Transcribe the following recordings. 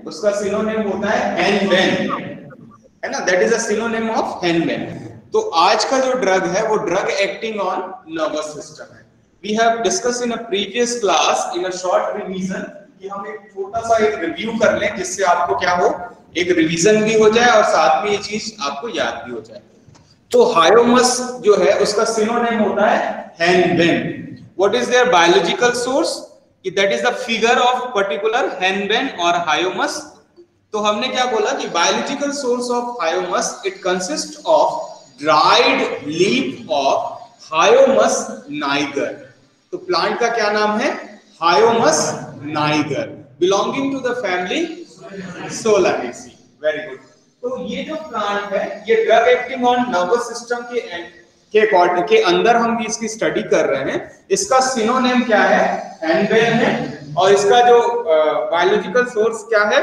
उसका सिनोनिम होता है हेनबेन, है ना, that is a synonym of henbane. तो आज का जो ड्रग है वो drug acting on nervous system है। We have discuss in a previous class in a short revision, कि हम एक छोटा सा एक रिव्यू कर लें जिससे आपको क्या हो, एक रिवीजन भी हो जाए और साथ में ये चीज आपको याद भी हो जाए। तो हायोमस जो है उसका सिनोनिम होता है henbane. What is their biological source, कि that is the figure of particular henbane और हायोमस। तो हमने क्या बोला कि biological source of hyoscyamus it consist of dried leaf of hyoscyamus niger. तो प्लांट का क्या नाम है, hyoscyamus niger, belonging to the family solanaceae. Very good. तो ये जो प्लांट है ये drug acting on nervous system के अंदर हम इसकी स्टडी कर रहे हैं। इसका सिनोनिम क्या है, हेनबेन है, और इसका जो बायोलॉजिकल सोर्स क्या है,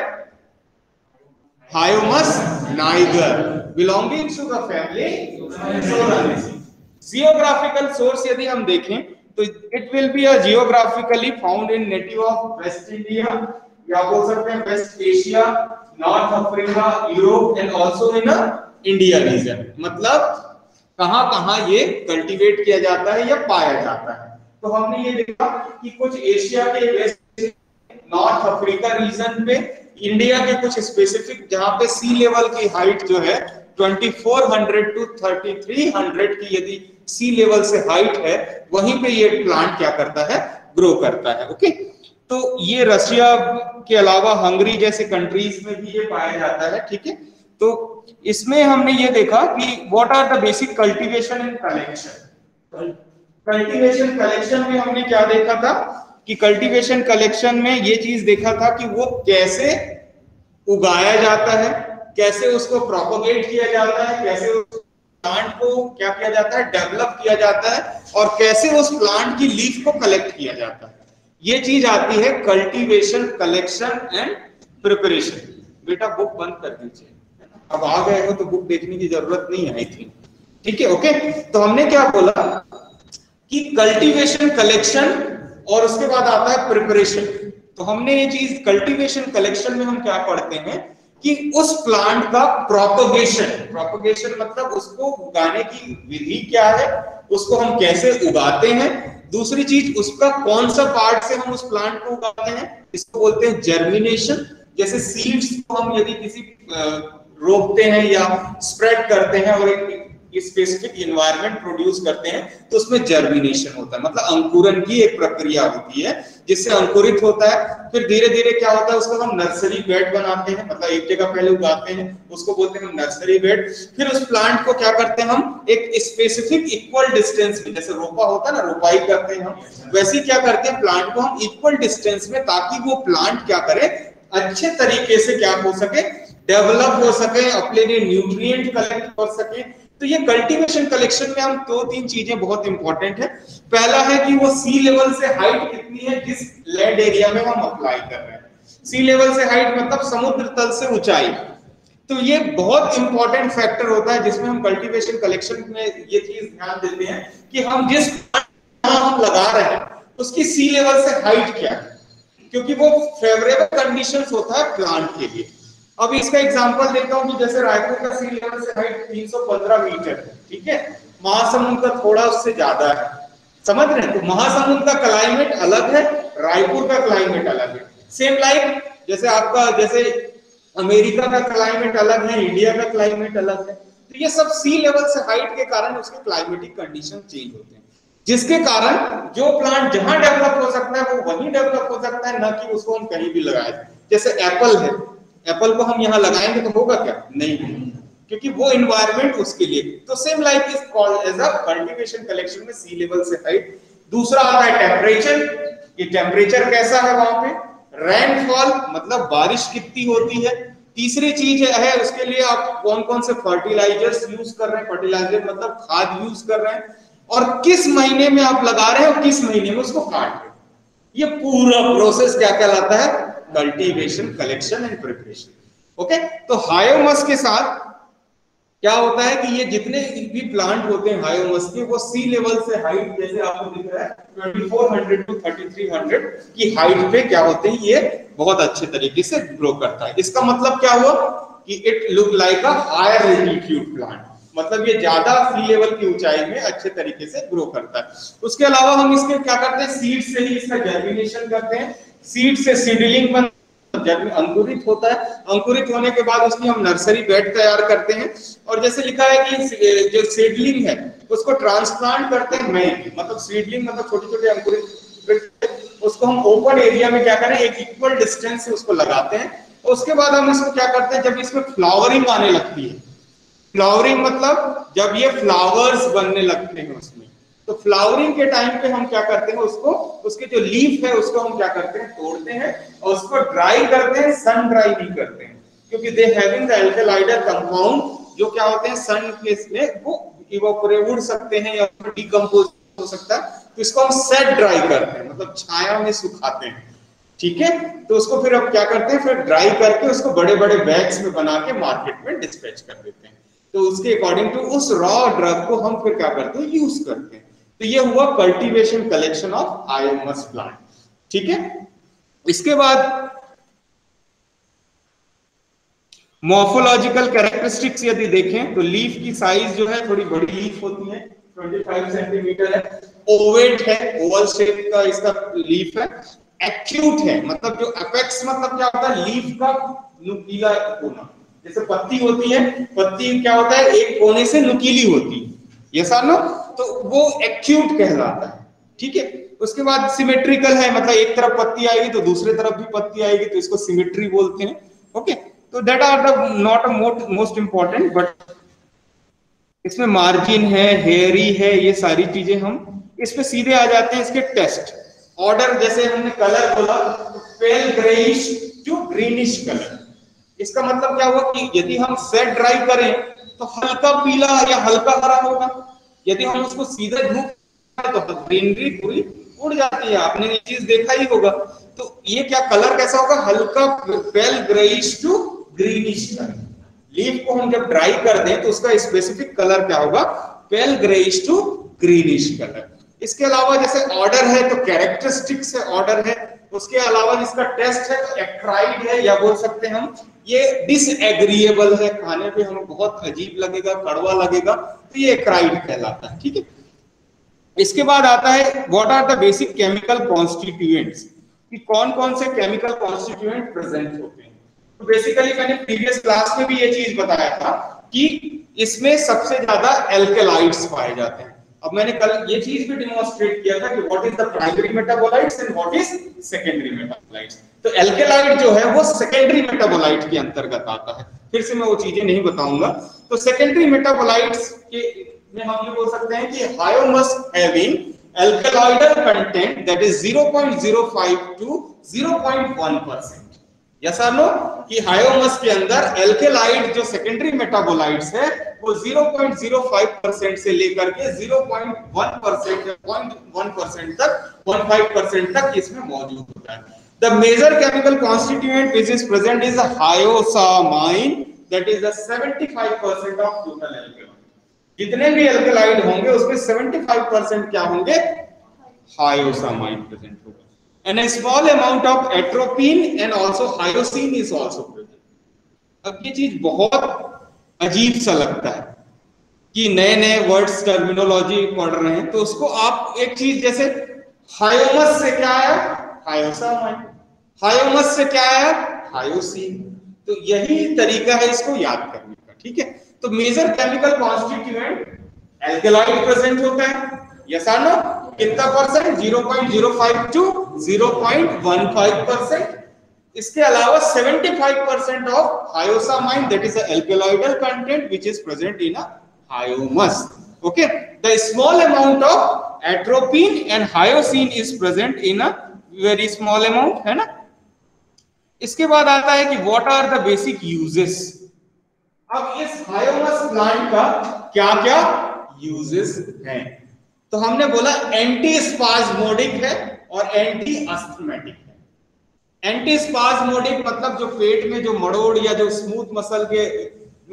hyoscyamus niger, belonging to the family solanaceae. Geographical source यदि हम देखें तो it will be a geographically found in native of West India, या बोल सकते हैं West Asia, North Africa, Europe and also in India region. मतलब कहां कहां ये कल्टीवेट किया जाता है या पाया जाता है। तो हमने ये देखा कि कुछ एशिया के वेस्ट, नॉर्थ अफ्रीका रीजन पे, इंडिया के कुछ स्पेसिफिक जहां पे सी लेवल की हाइट जो है 2400 टू 3300 की यदि सी लेवल से हाइट है, वहीं पे ये प्लांट क्या करता है, ग्रो करता है। ओके, तो ये रशिया के अलावा हंगरी जैसे कंट्रीज में भी ये पाया जाता है। ठीक है, तो इसमें हमने ये देखा कि what are the basic cultivation and collection. Cultivation collection में हमने क्या देखा था कि कल्टीवेशन कलेक्शन में ये चीज देखा था कि वो कैसे उगाया जाता है, कैसे उसको प्रोपोगेट किया जाता है, कैसे उस प्लांट को क्या किया जाता है, डेवलप किया जाता है, और कैसे उस प्लांट की लीफ को कलेक्ट किया जाता है। ये चीज आती है कल्टीवेशन, कलेक्शन एंड प्रिपरेशन। बेटा बुक बंद कर दीजिए, अब आ गए हो तो बुक देखने की जरूरत नहीं आई थी। ठीक है, ओके। तो हमने क्या बोला कि कल्टीवेशन, कलेक्शन और उसके बाद आता है प्रिपरेशन। तो हमने ये चीज कल्टीवेशन कलेक्शन में हम क्या पढ़ते हैं कि उस प्लांट का प्रोपगेशन, प्रोपगेशन मतलब उसको उगाने की विधि क्या है, उसको हम कैसे उगाते हैं। दूसरी चीज उसका कौन सा पार्ट से हम उस प्लांट को उगाते हैं, इसको बोलते हैं जर्मिनेशन। जैसे सीड्स को हम यदि किसी रोपते हैं या स्प्रेड करते हैं और एक स्पेसिफिक एनवायरनमेंट प्रोड्यूस करते हैं, तो उसमें जर्मिनेशन होता है, मतलब अंकुरन की एक प्रक्रिया होती है जिससे अंकुरित होता है। फिर धीरे धीरे क्या होता है, उसको हम नर्सरी बेड बनाते हैं, मतलब एक जगह पहले उगाते हैं, उसको बोलते हैं नर्सरी बेड। फिर उस प्लांट को क्या करते हैं हम, एक स्पेसिफिक इक्वल डिस्टेंस में, जैसे रोपा होता है ना, रोपाई करते हैं हम, वैसे क्या करते हैं प्लांट को हम इक्वल डिस्टेंस में, ताकि वो प्लांट क्या करे, अच्छे तरीके से क्या हो सके, डेवलप हो सके, अपने लिए न्यूट्रिएंट कलेक्ट कर सके। तो ये कल्टीवेशन कलेक्शन में हम दो तीन चीजें बहुत इंपॉर्टेंट है। पहला है कि वो सी लेवल से हाइट कितनी है जिस लैंड एरिया में हम अप्लाई कर रहे हैं। सी लेवल से हाइट मतलब समुद्र तल से ऊंचाई। तो ये बहुत इंपॉर्टेंट फैक्टर होता है जिसमें हम कल्टीवेशन कलेक्शन में ये चीज ध्यान देते हैं कि हम जिस हम लगा रहे हैं उसकी सी लेवल से हाइट क्या है, क्योंकि वो फेवरेबल कंडीशंस होता है प्लांट के लिए। अब इसका एग्जांपल देता हूं कि जैसे रायपुर का सी लेवल से हाइट 315 मीटर है, ठीक है, महासमुंद का थोड़ा उससे ज्यादा है, समझ रहे हैं। तो महासमुंद का क्लाइमेट अलग है, रायपुर का क्लाइमेट अलग है। सेम लाइक जैसे आपका, जैसे अमेरिका का क्लाइमेट अलग है, इंडिया का क्लाइमेट अलग है। तो ये सब सी लेवल से हाइट के कारण उसके क्लाइमेटिक कंडीशन चेंज होते हैं, जिसके कारण जो प्लांट जहां डेवलप हो सकता है वो वहीं डेवलप हो सकता है, ना कि उसको हम कहीं भी लगाए। जैसे एप्पल है, एप्पल को हम यहाँ लगाएंगे तो होगा क्या, नहीं, क्योंकि वो एनवायरनमेंट उसके लिए। तो same like is called as a cultivation collection में सी लेवल से हाइट। दूसरा आता है टेम्परेचर, कि टेम्परेचर कैसा है वहां पे, रेनफॉल मतलब बारिश कितनी होती है। तीसरी चीज है उसके लिए आप कौन कौन से फर्टिलाइजर्स यूज कर रहे हैं, फर्टिलाइजर मतलब खाद यूज कर रहे हैं, और किस महीने में आप लगा रहे हैं और किस महीने में उसको काट रहे हैं। ये पूरा प्रोसेस क्या कहलाता है, cultivation, collection and preparation. Okay, तो हायोमस के साथ क्या होता है कि ये जितने भी प्लांट होते हैं हायोमस के, वो सी लेवल से हाइट, जैसे आपको दिख रहा है 2400 टू 3300 की हाइट पे क्या होते हैं, ये बहुत अच्छे तरीके से ग्रो करता है। इसका मतलब क्या हुआ कि it look like a higher altitude plant, मतलब ये ज्यादा सी लेवल की ऊंचाई में अच्छे तरीके से ग्रो करता है। उसके अलावा हम इसके क्या करते हैं, सीड से ही इसका जर्मिनेशन करते हैं, सीड से सीडलिंग बन जब अंकुरित होता है, अंकुरित होने के बाद उसकी हम नर्सरी बेड तैयार करते हैं, और जैसे लिखा है कि जो सीडलिंग है उसको ट्रांसप्लांट करते हैं में, मतलब सीडलिंग मतलब छोटे छोटे अंकुरित, उसको हम ओपन एरिया में क्या करें, एक इक्वल डिस्टेंस से उसको लगाते हैं। उसके बाद हम इसको क्या करते हैं, जब इसमें फ्लावरिंग आने लगती है, फ्लावरिंग मतलब जब ये फ्लावर्स बनने लगते हैं उसमें, तो फ्लावरिंग के टाइम पे हम क्या करते हैं, उसको उसके जो लीफ है उसको हम क्या करते हैं, तोड़ते हैं और उसको ड्राई करते हैं, सन ड्राई नहीं करते हैं, क्योंकि दे हैविंग द अल्कलाइडर कंपाउंड, जो क्या होते हैं सन केस में वो इवोपोरेट उड़ सकते हैं या डिकम्पोज हो सकता है, तो इसको हम सेट ड्राई करते हैं, मतलब छाया में सुखाते हैं। ठीक है, तो उसको फिर अब क्या करते हैं, फिर ड्राई करके उसको बड़े बड़े बैग्स में बना के मार्केट में डिस्पैच कर देते हैं। तो उसके अकॉर्डिंग टू उस रॉ ड्रग को हम फिर क्या करते हैं, यूज करते हैं। तो ये हुआ कल्टीवेशन कलेक्शन ऑफ हायोमस प्लांट। ठीक है, इसके बाद मॉर्फोलॉजिकल कैरेक्टरिस्टिक्स यदि देखें तो लीफ की साइज जो है थोड़ी बड़ी लीफ होती है, 25 सेंटीमीटर है, ओवेट है, ओवल शेप का इसका लीफ है, एक्यूट है, मतलब जो एपेक्स मतलब क्या होता है, लीफ का नुकीला कोना, जैसे पत्ती होती है, पत्ती क्या होता है एक कोने से नुकीली होती है, ये सानो, तो वो एक्यूट कहलाता है। ठीक है, उसके बाद सिमेट्रिकल है, मतलब एक तरफ पत्ती आएगी तो दूसरे तरफ भी पत्ती आएगी, तो इसको सिमेट्री बोलते हैं। ओके, तो that are the not most important, but इसमें मार्जिन है, हेयरी है, ये सारी चीजें हम इस पे सीधे आ जाते हैं। इसके टेस्ट ऑर्डर, जैसे हमने कलर बोला, पेल ग्रेइश टू ग्रीनिश कलर, इसका मतलब क्या हुआ कि यदि हम सेट ड्राई करें तो हल्का पीला या हल्का हरा होगा, यदि हम उसको सीधे धूप तो ग्रीनरी पूरी उड़ जाती है, आपने ये चीज देखा ही होगा। तो ये क्या कलर कैसा होगा, हल्का pale greyish to greenish colour. Leaf को हम जब ड्राई कर दें तो उसका स्पेसिफिक कलर क्या होगा, पेल ग्रेइश टू ग्रीनिश कलर। इसके अलावा जैसे ऑर्डर है तो कैरेक्टरिस्टिक्स है, ऑर्डर है, उसके अलावा जिसका टेस्ट है तो एक्ट्राइड है, या बोल सकते हैं हम ये डिसएग्रीएबल है, खाने पे हमें बहुत अजीब लगेगा, कड़वा लगेगा, तो ये एक्ट्राइड कहलाता है। ठीक है, इसके बाद आता है what are the basic chemical constituents, कि कौन कौन से केमिकल कॉन्स्टिट्यूएंट प्रेजेंट होते हैं। तो बेसिकली मैंने प्रीवियस क्लास में भी ये चीज बताया था कि इसमें सबसे ज्यादा एल्केलाइड्स पाए जाते हैं। अब मैंने कल ये चीज भी डेमोंस्ट्रेट किया था कि what is the primary metabolites and what is secondary metabolites. तो एल्केलाइड जो है वो सेकेंडरी मेटाबोलाइट के अंतर्गत आता है, फिर से मैं वो चीजें नहीं बताऊंगा। तो सेकेंडरी मेटाबोलाइट्स के में हम ये बोल सकते हैं कि hyoscyamus having alkaloidal content that is 0.05 to 0.1%। Yes और नो, कि हायोमस के अंदर एल्केलाइड जो सेकेंडरी मेटाबोलाइट्स है वो 0.05% से लेकर के 0.1% या 0.1% तक 0.5% तक इसमें मौजूद होता है। The major chemical constituent which is present is hyosamine, that is the 75% of total alkaloid। जितने भी एल्कलाइड होंगे उसमें 75% क्या होंगे, हायोसामाइन प्रेजेंट होगा, and a small amount of atropine and also hyoscine is also present। अब ये चीज बहुत अजीब सा लगता है कि नए नए वर्ड्स टर्मिनोलॉजी पढ़ रहे हैं, तो उसको आप एक चीज जैसे हायोमस से क्या आया, हायोसामाइन, हायोमस से क्या आया, हायोसीन, तो यही तरीका है इसको याद करने का। ठीक है, तो मेजर केमिकल कॉन्स्टिट्यूएंट एल्कलाइड प्रेजेंट होता है, यस और नो, कितना परसेंट, 0.05 टू 0.15%। इसके अलावा 75% of hyoscyamine, that is alkaloidal content which is present in a hyoscyamus. Okay, the small amount of atropine and hyoscine is present in a very small amount, है ना। इसके बाद आता है कि what are the basic uses. अब इस हायोमस plant का क्या क्या यूजेस हैं, तो हमने बोला एंटी स्पाज्मोडिक है और एंटी अस्थमेटिक है। एंटी स्पाज्मोडिक मतलब जो पेट में जो मरोड़ या जो स्मूथ मसल के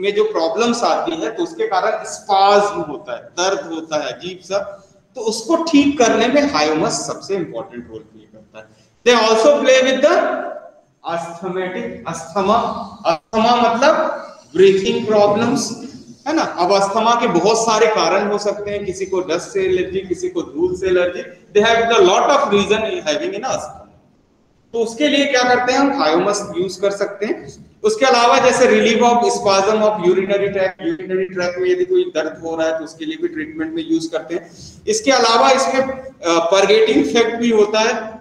में जो प्रॉब्लम्स आती है तो उसके कारण स्पाज्म होता है, दर्द होता है अजीब सा, तो उसको ठीक करने में हायोमस सबसे इंपॉर्टेंट रोल प्ले करता है। They also play with the asthmatic, asthma मतलब ब्रीथिंग प्रॉब्लम्स, है ना। अब अस्थमा के बहुत सारे कारण हो सकते हैं, किसी को डस्ट से एलर्जी, किसी को धूल से allergy, they have the lot of reason having in asthma. तो उसके लिए क्या करते हैं हम, हायोमस यूज कर सकते हैं। उसके अलावा जैसे relieve of spasm of urinary tract, urinary tract में यदि कोई दर्द हो रहा है तो उसके लिए भी ट्रीटमेंट में यूज करते हैं। इसके अलावा इसमें परगेटिंग इफेक्ट भी होता है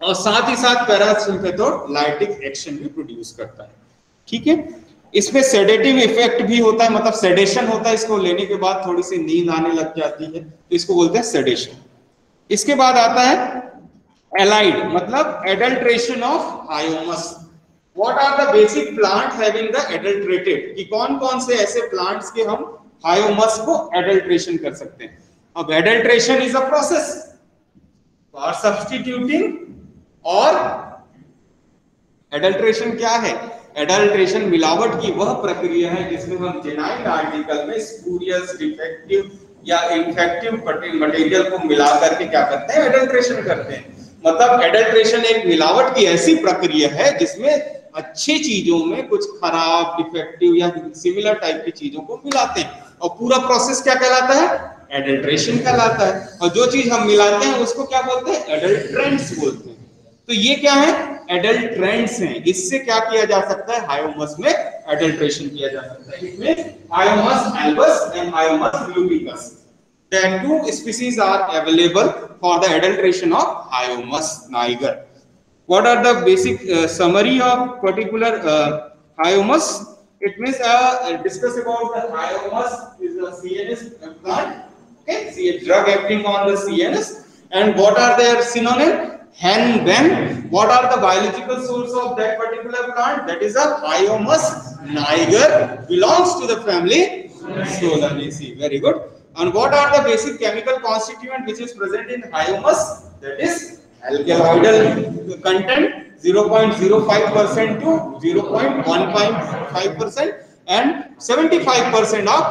और साथ ही साथ पैरासिम्पेथोलाइटिक एक्शन भी प्रोड्यूस करता है, ठीक है। इसमें सेडेटिव इफेक्ट भी होता है, मतलब सेडेशन होता है, इसको लेने के बाद थोड़ी सी नींद आने लग जाती है तो इसको बोलते हैं सेडेशन। इसके बाद आता है एलाइड, मतलब adulteration of hyoscyamus. What are the basic plant having the adulterated, कि कौन कौन से ऐसे प्लांट्स के हम हायोमस को एडल्ट्रेशन कर सकते हैं। अब adulteration is a process for substituting, और एडल्ट्रेशन क्या है, एडल्ट्रेशन मिलावट की वह प्रक्रिया है जिसमें हम जेनाइन आर्टिकल में स्पूरियस, डिफेक्टिव या इन्फेक्टिव मटेरियल को मिला करके क्या करते हैं, एडल्ट्रेशन करते हैं। मतलब एडल्ट्रेशन एक मिलावट की ऐसी प्रक्रिया है जिसमें अच्छी चीजों में कुछ खराब, डिफेक्टिव या सिमिलर टाइप की चीजों को मिलाते हैं, और पूरा प्रोसेस क्या कहलाता है, एडल्ट्रेशन कहलाता है। और जो चीज हम मिलाते हैं उसको क्या बोलते हैं, एडल्ट्रेंट्स बोलते हैं। तो ये क्या है, एडल्ट्रेंट्स हैं। इससे क्या किया जा सकता है, हायोमस में एडल्ट्रेशन किया जा सकता है। इसमें हायोमस एल्बस एंड हायोमस ल्यूबिकस, the two species are available for the adulteration of Hyomus niger. What are the basic summary of particular Hyomus? It means discuss about the Hyomus is a CNS plant, okay, see a drug acting on the CNS, and what are their synonym, henbane. What are the biological source of that particular plant, that is a Hyomus niger, belongs to the family Solanaceae. Very good. And what are the basic chemical constituent which is present in Hyomus, that is alkaloidal content 0.05% to 0.15%, and 75% of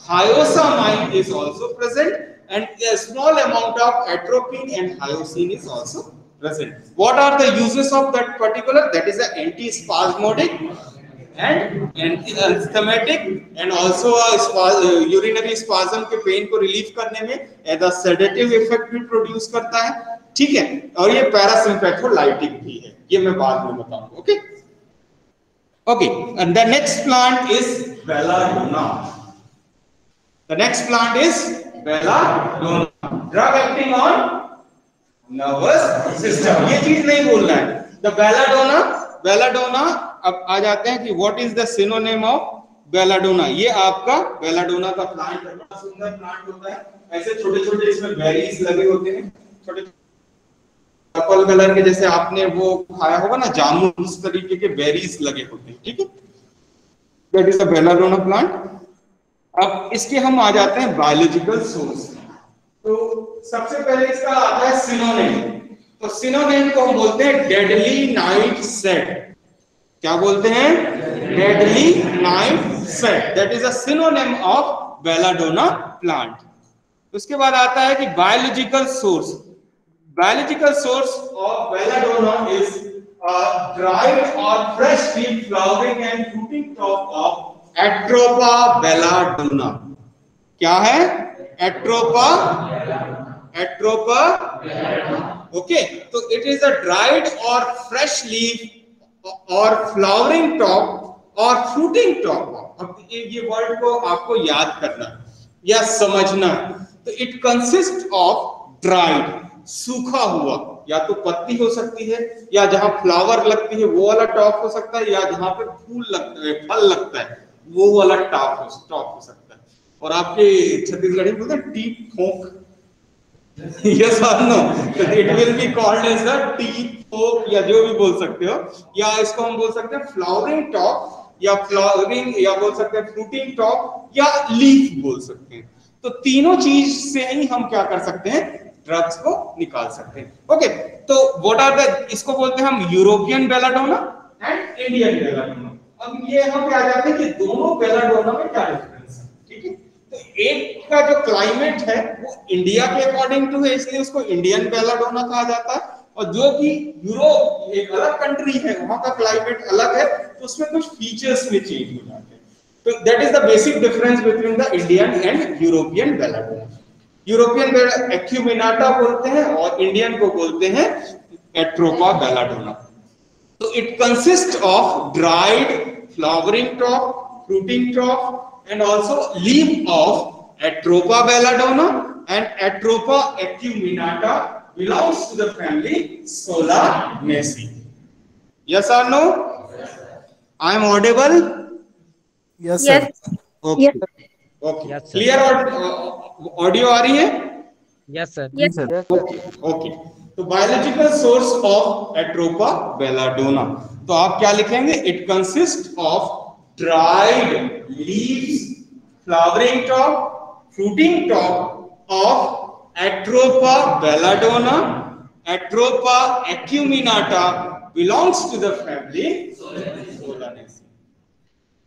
hyosamine is also present, and a small amount of atropine and hyoscine is also present. What are the uses of that particular, that is a antispasmodic and anti-asthmatic, and also urinary spasm के pen को relief करने में as a sedative effect भी produce करता है, ठीक है। और ये पैरासिम्पेथोलाइटिक भी है, ये मैं बाद में बताऊंगा, okay okay. And the next plant is belladonna. The next plant is belladonna, drug acting on nervous system. ये चीज नहीं बोलना है, द बेलाडोना। अब आ जाते हैं कि what is the synonym of belladonna. ये आपका बेलाडोना का प्लांट है, बड़ा सुंदर प्लांट होता है, ऐसे छोटे छोटे इसमें बेरीज लगे होते हैं, छोटे पर्पल कलर के, जैसे आपने वो खाया होगा ना जामुन, उस तरीके के बेरीज लगे होते हैं, ठीक है। That is the belladonna plant. अब इसके हम आ जाते हैं बायोलॉजिकल सोर्स। तो सबसे पहले इसका आता है सिनोनिम। तो सिनोनिम को हम बोलते हैं डेडली नाइट सेट। क्या बोलते हैं, deadly night set, that is a synonym of belladonna plant. उसके बाद आता है कि biological source. Biological source of belladonna is dried or fresh leaf flowering and fruiting top of Atropa belladonna. क्या है, एट्रोपा ओके। तो इट इज अ ड्राइड और fresh leaf और फ्लावरिंग टॉप और फ्रूटिंग टॉप। अब ये वर्ड को आपको याद करना या समझना। तो इट कंसिस्ट ऑफ ड्राइड, सूखा हुआ, या तो पत्ती हो सकती है, या जहां फ्लावर लगती है वो वाला टॉप हो सकता है, या जहां पे फूल लगता है, फल लगता है, वो वाला टॉप हो सकता है। और आपके छत्तीसगढ़ी बोलते हैं टी folk, yes or no? So it will be called as a tea fork, या जो भी बोल सकते हो, या इसको हम बोल सकते हैं फ्लावरिंग टॉप, या फ्लावरिंग, या बोल सकते हैं फ्रूटिंग टॉप, या लीफ बोल सकते हैं। तो तीनों चीज से ही हम क्या कर सकते हैं, ड्रग्स को निकाल सकते हैं, ओके। तो व्हाट आर द, इसको बोलते हैं हम European belladonna and Indian belladonna. अब ये हम पे आ जाते हैं कि दोनों बेलाडोना में क्या डिफरेंस है, ठीक है। तो एक का जो क्लाइमेट है वो इंडिया के अकॉर्डिंग टू है, इसलिए उसको इंडियन बेलाडोना कहा जाता है, और जो कि यूरोप एक अलग कंट्री है वहां का क्लाइमेट अलग है, तो उसमें कुछ फीचर्स में चेंज हो जाते हैं। तो that is the basic difference between the Indian and European belladonna. European acuminata बोलते हैं और इंडियन को बोलते हैं एट्रोपा बेलाडोना। तो it consist of dried flowering top, fruiting top and also leaf of Atropa belladonna and Atropa acuminata belongs to the family Solanaceae. Yes or no? I am audible? Yes, sir. Okay. Yes. Okay. Yes, sir. Clear audio आ रही है? Yes, sir. Yes, sir. Okay. तो biological source of Atropa belladonna. तो आप क्या लिखेंगे? It consists of dried leaves, flowering top, fruiting top of Atropa belladonna. Atropa acuminata belongs to the family Solanaceae.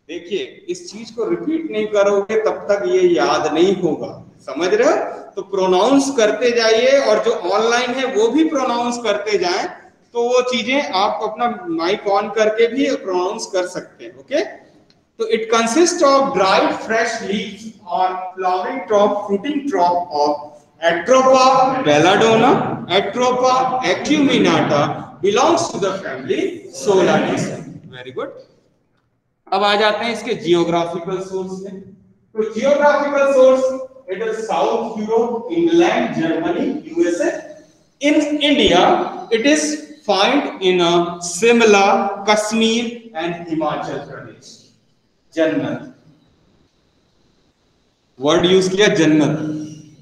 देखिए, इस चीज को रिपीट नहीं करोगे तब तक ये याद नहीं होगा, समझ रहे हो? तो प्रोनाउंस करते जाइए, और जो ऑनलाइन है वो भी प्रोनाउंस करते जाएं, तो वो चीजें आप अपना माइक ऑन करके भी प्रोनाउंस कर सकते हैं। ओके, तो it consist of dried fresh leaves और flowering top, fruiting top of Atropa belladonna. Atropa acuminata belongs to the family Solanaceae. Very good. अब आ जाते हैं इसके जियोग्राफिकल सोर्स में। तो geographical source it is South Europe, England, Germany, USA. In India it is find in Shimla, Kashmir and Himachal Pradesh. जन्नत word use किया, जन्नत।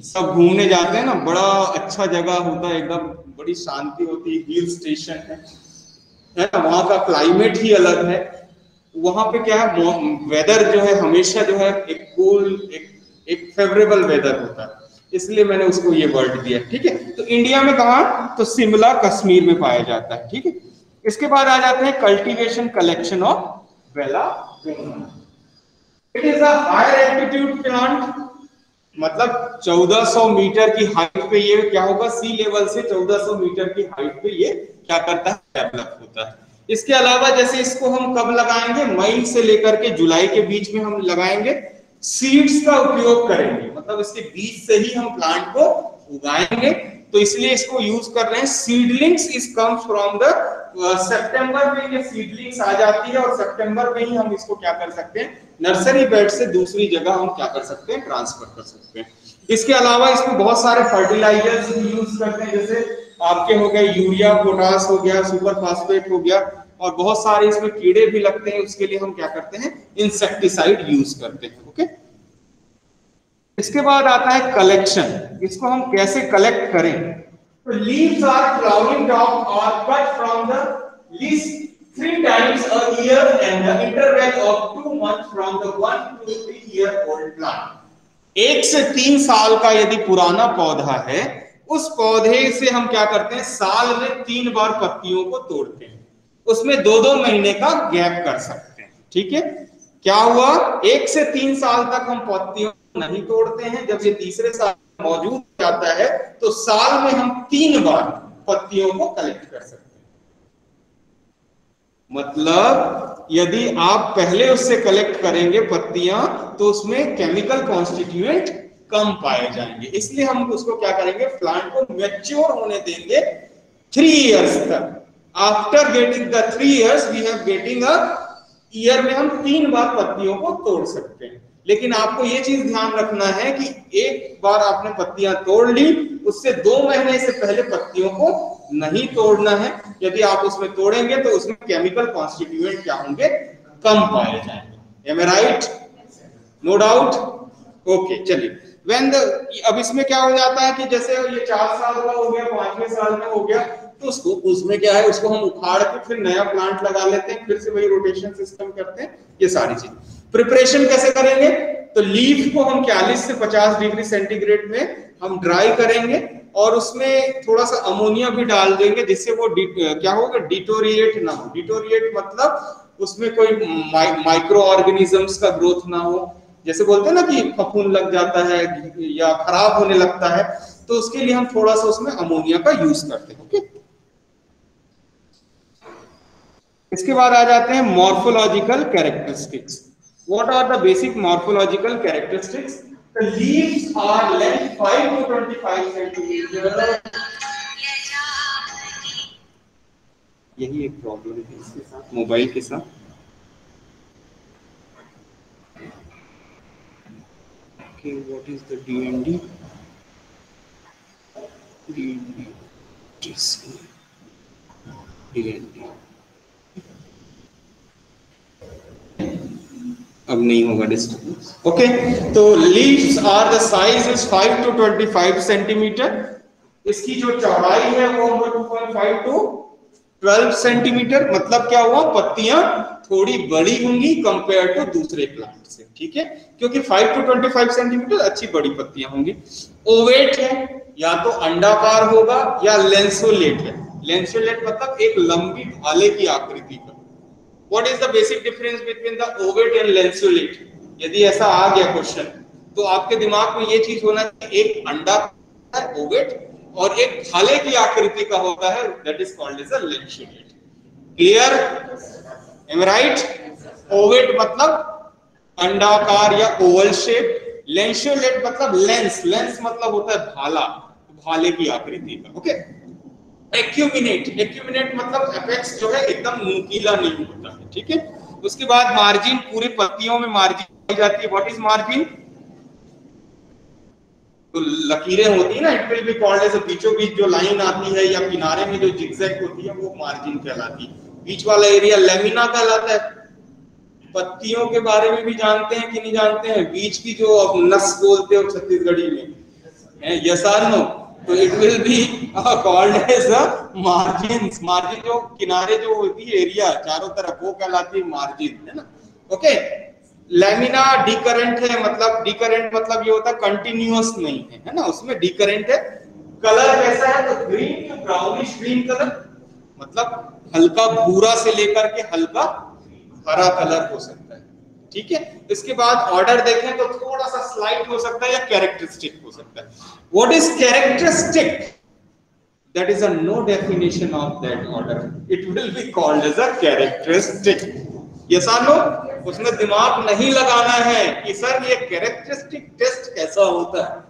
सब घूमने जाते हैं ना, बड़ा अच्छा जगह होता है, एकदम बड़ी शांति होती है, हिल स्टेशन है ना, वहां का क्लाइमेट ही अलग है। वहां पे क्या है, वेदर जो है हमेशा जो है एक कूल, एक फेवरेबल वेदर होता है, इसलिए मैंने उसको ये वर्ड दिया, ठीक है। तो इंडिया में कहा, तो शिमला, कश्मीर में पाया जाता है, ठीक है। इसके बाद आ जाते हैं cultivation collection of belladonna. It is a higher altitude plant, मतलब 1400 मीटर की हाइट पे ये क्या होगा, सी लेवल से 1400 मीटर की हाइट पे ये क्या करता है, डेवलप होता है। इसके अलावा जैसे इसको हम कब लगाएंगे, मई से लेकर के जुलाई के बीच में हम लगाएंगे। सीड्स का उपयोग करेंगे, मतलब इसके बीज से ही हम प्लांट को उगाएंगे, तो इसलिए इसको यूज कर रहे हैं। Seedlings is comes from the सितंबर में ये सीडलिंग्स आ जाती है, और सितंबर में ही हम इसको क्या कर सकते हैं, नर्सरी बेड से दूसरी जगह हम क्या कर सकते हैं, ट्रांसफर कर सकते हैं। इसके अलावा इसमें बहुत सारे फर्टिलाइजर्स भी यूज करते हैं, जैसे आपके हो गए यूरिया, पोटास हो गया, सुपर फास्फेट हो गया, और बहुत सारे इसमें कीड़े भी लगते हैं, उसके लिए हम क्या करते हैं, इंसेक्टिसाइड यूज करते हैं। ओके, इसके बाद आता है कलेक्शन। इसको हम कैसे कलेक्ट करें, तो लीव्स आर फ्लावरिंग टॉप और cut from the leaves 3 times a year and the interval of 2 months from the 1 to 3 year old plant। 1 से 3 साल का यदि पुराना पौधा है, उस पौधे से हम क्या करते हैं, साल में 3 बार पत्तियों को तोड़ते हैं, उसमें 2-2 महीने का गैप कर सकते हैं, ठीक है। क्या हुआ, 1 से 3 साल तक हम पत्तियों नहीं तोड़ते हैं, जब ये तीसरे साल मौजूद जाता है तो साल में हम 3 बार पत्तियों को कलेक्ट कर सकते हैं। मतलब यदि आप पहले उससे कलेक्ट करेंगे पत्तियां, तो उसमें केमिकल कॉन्स्टिट्यूएंट कम पाए जाएंगे, इसलिए हम उसको क्या करेंगे, प्लांट को मैच्योर होने देंगे 3 इयर्स तक। After getting the 3 years we have getting a year में हम 3 बार पत्तियों को तोड़ सकते हैं। लेकिन आपको ये चीज ध्यान रखना है कि एक बार आपने पत्तियां तोड़ ली, उससे 2 महीने से पहले पत्तियों को नहीं तोड़ना है। यदि आप उसमें तोड़ेंगे तो उसमें केमिकल कॉन्स्टिट्यूएंट क्या होंगे, कम पाए जाएंगे। Am I right? No doubt? Okay, चलिए। अब इसमें क्या हो जाता है कि जैसे ये 4 साल का हो गया, 5वें साल में हो गया, तो उसमें क्या है, उसको हम उखाड़ के फिर नया प्लांट लगा लेते हैं, फिर से वही रोटेशन सिस्टम करते हैं। ये सारी चीज प्रिपरेशन कैसे करेंगे, तो लीफ को हम 40 से 50 डिग्री सेंटीग्रेड में हम ड्राई करेंगे, और उसमें थोड़ा सा अमोनिया भी डाल देंगे, जिससे वो क्या होगा, डिटोरिएट ना हो। डिटोरिएट मतलब उसमें कोई माइक्रो ऑर्गेनिजम्स का ग्रोथ ना हो, जैसे बोलते हैं ना कि फफूंद लग जाता है या खराब होने लगता है, तो उसके लिए हम थोड़ा सा उसमें अमोनिया का यूज करते हैं। ओके, इसके बाद आ जाते हैं morphological characteristics. What are the basic morphological characteristics? The leaves are length 5 to 25 centimetre. यही एक प्रॉब्लम है इसके साथ, मोबाइल के साथ। Okay, what is the DND? DND. DND. अब नहीं होगा डिस्टर्बेंस। ओके, तो leaves are the size is 5 to 25 centimetre. इसकी जो चौड़ाई है वो 2.5 to 12 सेंटीमीटर। मतलब क्या हुआ, पत्तियां थोड़ी बड़ी होंगी कंपेयर टू दूसरे प्लांट से, ठीक है, क्योंकि 5 to 25 सेंटीमीटर अच्छी बड़ी पत्तियां होंगी। ओवेट है, या तो अंडाकार होगा या लेंसोलेट है। लेंसोलेट मतलब एक लंबी भाले की आकृति का। What is the basic difference between the ovate and lanceolate? यदि ऐसा आ गया क्वेश्चन तो आपके दिमाग में ये चीज होना चाहिए, एक अंडा है ओवेट और एक भाले की आकृति का होता है, that is called as a lanceolate. Clear? Am I right? Ovett मतलब अंडाकार या ओवल शेप, lanceolate मतलब लेंस, लेंस मतलब होता है भाला, भाले की आकृति का। ओके, एक्यूमिनेट, एक्यूमिनेट मतलब एपेक्स जो है एकदम नुकीला नहीं होता है, ठीक है। उसके बाद मार्जिन, पूरे पत्तियों में मार्जिन पाई जाती है। What is margin? तो लकीरें होती है ना, it will be called as, बीचों बीच जो लाइन आती है या किनारे में जो जिगजैग होती है वो मार्जिन कहलाती है। बीच वाला एरिया लेमिना कहलाता है। पत्तियों के बारे में भी जानते हैं कि नहीं जानते हैं? बीच की जो नस बोलते हो छत्तीसगढ़ी में, यस और नो? तो it will be called as a margins. Margin जो किनारे जो होती है एरिया चारों तरफ, वो कहलाती है मार्जिन, है ना। ओके, लैमिना डिकरेंट है, मतलब डिकरेंट मतलब ये होता है कंटिन्यूअस नहीं है, है ना, उसमें डिकरेंट है। कलर कैसा है? तो green to brownish green colour, मतलब हल्का भूरा से लेकर के हल्का हरा कलर हो सकता है, ठीक है। इसके बाद ऑर्डर देखें तो थोड़ा सा स्लाइट हो सकता है या कैरेक्टरिस्टिक हो सकता है। What is characteristic? That is a no definition of that order, it will be called as a characteristic. Yes और नो? उसमें दिमाग नहीं लगाना है कि सर ये कैरेक्टरिस्टिक टेस्ट कैसा होता है।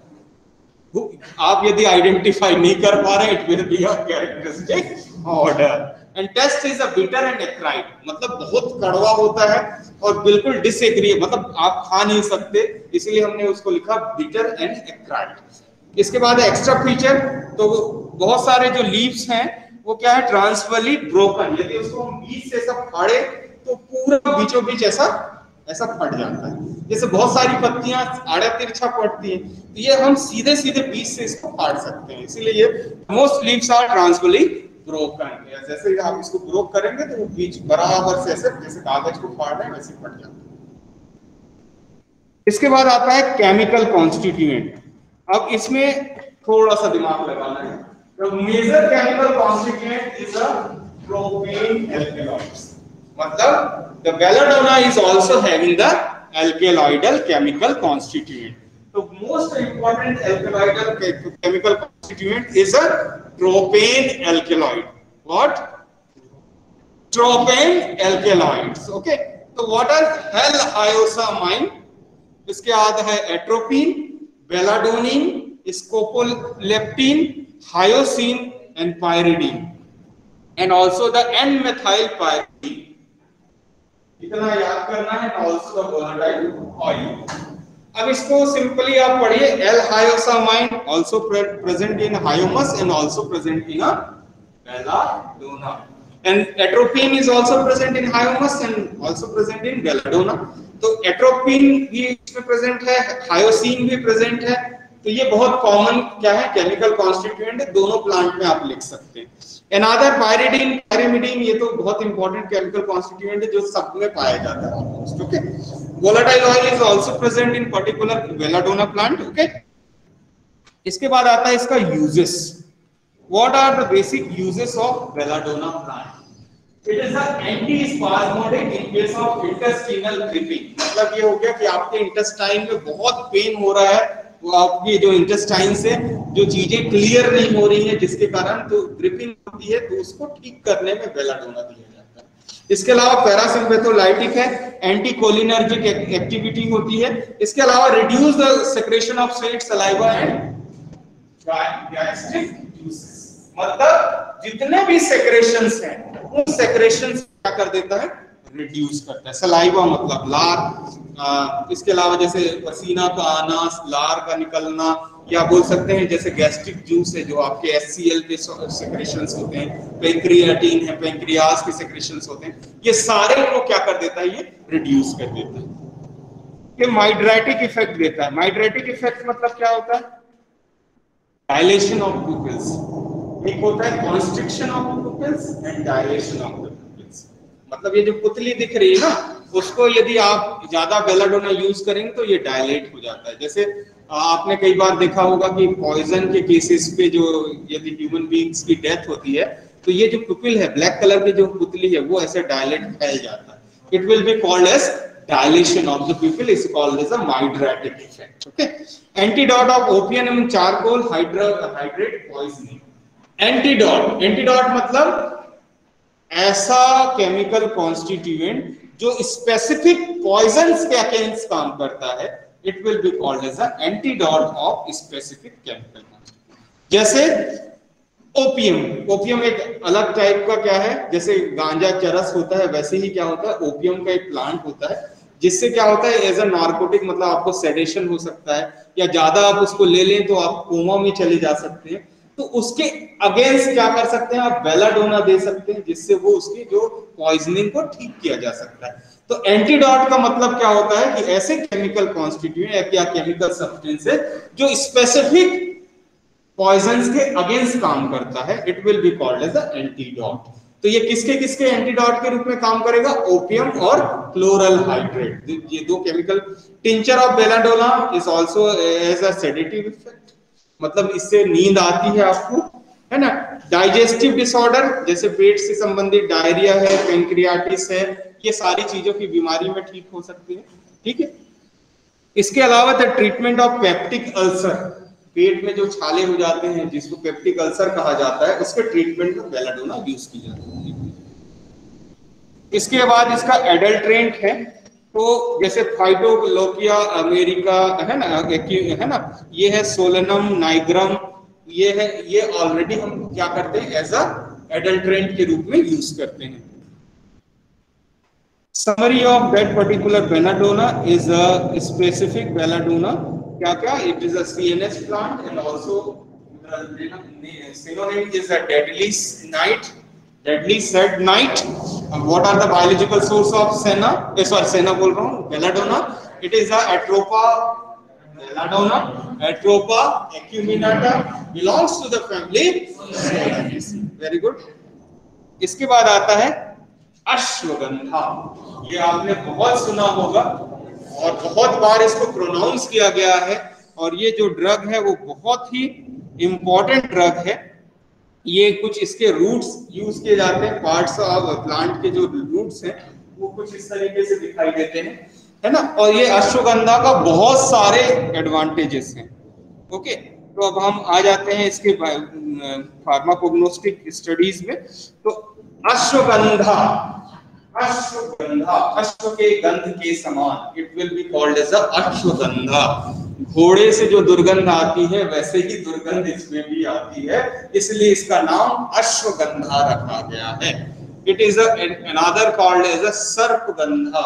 आप यदि आइडेंटिफाई नहीं कर पा रहे, it will be a characteristic order. And taste is a bitter and acrid, मतलब बहुत कड़वा होता है और बिल्कुल डिसएग्री, मतलब आप खा नहीं सकते, इसलिए हमने उसको लिखा बिटर एंड एक्राइड। इसके बाद एक्स्ट्रा फीचर, तो बहुत सारे जो लीव्स हैं वो क्या है, ट्रांसफरली ब्रोकन। यदि उसको हम बीच से सब फाड़े तो पूरा बीचों बीच ऐसा ऐसा फट जाता है। जैसे बहुत सारी पत्तियां आड़ा तिरछा पड़ती हैं, तो ये हम सीधे सीधे बीच से इसको फाड़ सकते हैं, इसीलिए ये मोस्ट लीव्स आर ट्रांसफरली ब्रोकन। जैसे ही आप इसको ब्रोक करेंगे तो वो बीच बराबर से ऐसे, जैसे कागज को फाड़ रहे हैं वैसे फट जाता है। इसके बाद आता है केमिकल कॉन्स्टिट्यूएंट। अब इसमें थोड़ा सा दिमाग लगाना है। The major chemical constituent is a propane alkaloids. मतलब the belladonna is also having the alkaloidal chemical constituent. So most important alkaloidal chemical constituent is a propane alkaloid. What? Propane alkaloids. Okay. So what are L-hyosamine? इसके बाद है atropine, बेलाडोनिन, स्कोपोलेप्टिन, hyoscine and pyridine, and also the N-methylpyridine. इतना याद करना है, and also the volatile oil. अब इसको simply आप पढ़िए, L-hyosamine also present in hyomus and also present in a belladonna, and atropine is also present in hyomus and also present in belladonna. तो atropine भी इसमें प्रेजेंट है, hyoscine भी present है। तो ये बहुत कॉमन क्या है, केमिकल कॉन्स्टिट्यूएंट है, दोनों प्लांट में आप लिख सकते हैं। अनदर पायरिडीन, पायरिमिडीन, ये तो बहुत इंपॉर्टेंट केमिकल कॉन्स्टिट्यूएंट है जो सब में पाया जाता है almost. Okay, volatile oil is also present in particular belladonna plant. Okay, इसके बाद आता है इसका uses. What are the basic uses of belladonna plant? It is an anti-spasmodic in case of intestinal gripping. मतलब ये हो गया कि आपके इंटेस्टाइन में बहुत पेन हो रहा है, वो आपकी जो इंटेस्टाइन से जो चीजें क्लियर नहीं हो रही है जिसके कारण तो ग्रिपिंग होती है, तो उसको ठीक करने में बेलाडोना दिया जाता है। इसके अलावा पैरासिम्पेथोलाइटिक है, एंटी कोलिनर्जिक एक्टिविटी होती है। इसके अलावा reduce the secretion of sweat, saliva and gastric juices. मतलब जितने भी सेक्रेशंस हैं उन सेक्रेशंस क्या कर देता है, रिड्यूस करता है। सलाइवा मतलब लार, इसके अलावा जैसे पसीना का आना, लार का निकलना, या बोल सकते हैं जैसे गैस्ट्रिक जूस है जो आपके HCl के सेक्रेशंस होते हैं, पेंक्रियाटिन है, पेंक्रियाज के सेक्रेशंस होते हैं, ये सारे को क्या कर देता है, ये रिड्यूस कर देता है। ये माइड्रेटिक इफेक्ट देता है। माइड्रेटिक इफेक्ट मतलब क्या होता है, डायलेशन ऑफ प्यूपिल्स। एक होता है constriction of pupils and dilation of the pupils. मतलब ये जो पुतली दिख रही है ना, उसको यदि आप ज्यादा बेलाडोना यूज करेंगे तो ये डायलेट हो जाता है। जैसे आपने कई बार देखा होगा कि पॉइजन के केसेस पे जो यदि ह्यूमन बीइंग्स की डेथ होती है तो ये जो पुपिल है, ब्लैक कलर की जो पुतली है, वो ऐसे डायलेट फैल जाता है। It will be called as dilation of the pupil, is called as a mydriatic effect. Okay, antidote of opium and charcoal hydrate poisoning. Antidote मतलब ऐसा केमिकल कॉन्स्टिट्यूएंट जो स्पेसिफिक पॉइजन्स के अगेंस्ट काम करता है, it will be called as an antidote of specific chemical constituent. जैसे opium एक अलग टाइप का क्या है, जैसे गांजा चरस होता है वैसे ही क्या होता है, ओपियम का एक प्लांट होता है जिससे क्या होता है, एज अ नार्कोटिक मतलब आपको सेडेशन हो सकता है, या ज्यादा आप उसको ले लें तो आप कोमा में चले जा सकते हैं। तो उसके अगेंस्ट क्या कर सकते हैं, आप बेलाडोना दे सकते हैं जिससे वो उसकी जो पॉइजनिंग को ठीक किया जा सकता है। तो एंटीडोट का मतलब क्या होता है कि ऐसे केमिकल कॉन्स्टिट्यूएंट या केमिकल सब्सटेंसेस जो स्पेसिफिक पॉइजन्स के अगेंस्ट काम करता है, it will be called as the antidote. तो ये किसके किसके एंटीडोट के रूप में काम करेगा, ओपियम और क्लोरल हाइड्रेट, ये दो chemical. Tincture of belladonna is also as a sedative effect, मतलब इससे नींद आती है आपको, है ना। डाइजेस्टिव डिसऑर्डर जैसे पेट से संबंधित डायरिया है, पेंक्रियाटिस है, ये सारी चीजों की बीमारी में ठीक हो सकती है, ठीक है। इसके अलावा the treatment of peptic ulcer, पेट में जो छाले हो जाते हैं जिसको पेप्टिक अल्सर कहा जाता है, उसके ट्रीटमेंट में बेलाडोना यूज की जाती है। इसके बाद इसका एडल्ट्रेंट है, तो जैसे फाइटोलोकिया अमेरिका है ना, ये है सोलेनम नाइग्रम, ये है, ये ऑलरेडी हम क्या करते हैं, एज अ एडल्ट्रेंट के रूप में यूज करते हैं। Summary of that particular belladonna is a specific belladonna, क्या क्या, it is a CNS plant and also synonym is a deadly sad night. What are the biological source of senna बोल रहा हूँ, belladonna? It is a Atropa belladonna, Atropa acuminata, belongs to the family Solanaceae. Very good. इसके बाद आता है अश्वगंधा। ये आपने बहुत सुना होगा और बहुत बार इसको प्रोनाउंस किया गया है, और ये जो ड्रग है वो बहुत ही इंपॉर्टेंट ड्रग है। ये कुछ इसके रूट्स यूज किए जाते हैं, पार्ट्स ऑफ प्लांट के जो रूट्स हैं वो कुछ इस तरीके से दिखाई देते हैं, है ना। और ये अश्वगंधा का बहुत सारे एडवांटेजेस हैं। ओके, तो अब हम आ जाते हैं इसके फार्माकोग्नोस्टिक स्टडीज में। तो अश्वगंधा, अश्व के गंध के समान, it will be called as ashwagandha. घोड़े से जो दुर्गंध आती है वैसे ही दुर्गंध इसमें भी आती है, इसलिए इसका नाम अश्वगंधा रखा गया है। It is another called as a Sarpagandha.